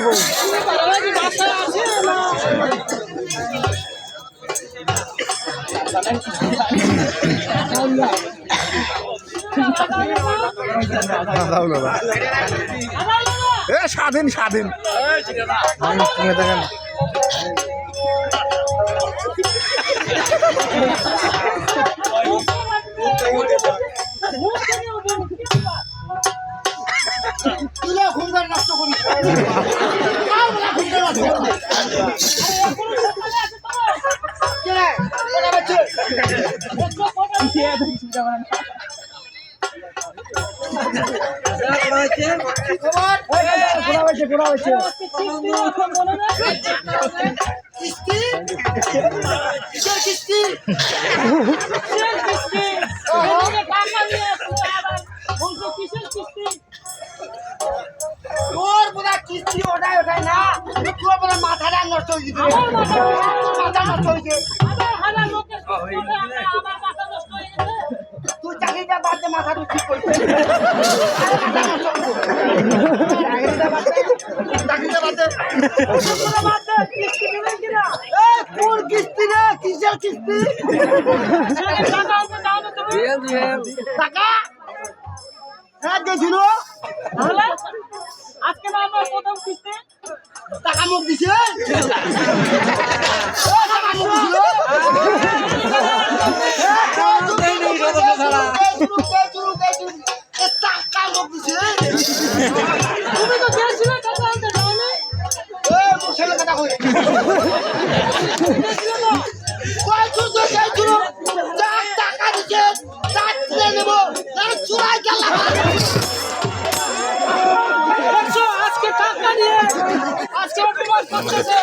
করবো। স্বাধীন স্বাধীন দেখেন নষ্ট করি কিস্তি ওটাই ওটাই না তোর বলে মাথাটা নষ্ট হয়ে গেছে মাথা নষ্ট হয়েছে তুই চাকরিটা বাদ দে মাথাটা ঠিক করছিস চাকরিটা বাদ দে কোন কিস্তি রে কিসের কিস্তি টাকা হ্যাঁ দিয়েছিল আজকে না আমার প্রথম কিস্তি টাকা মুখ দিছে টাকা মুখ দিছিল টাকা মুখ দিছে তুমি তো দিয়েছিলে টাকা আনতে দাওনি ছেলে কথা কই টাকা দিচ্ছে নেব চুরাই গেল আজকে টাকা নিয়ে আজকে অপমান করতেছে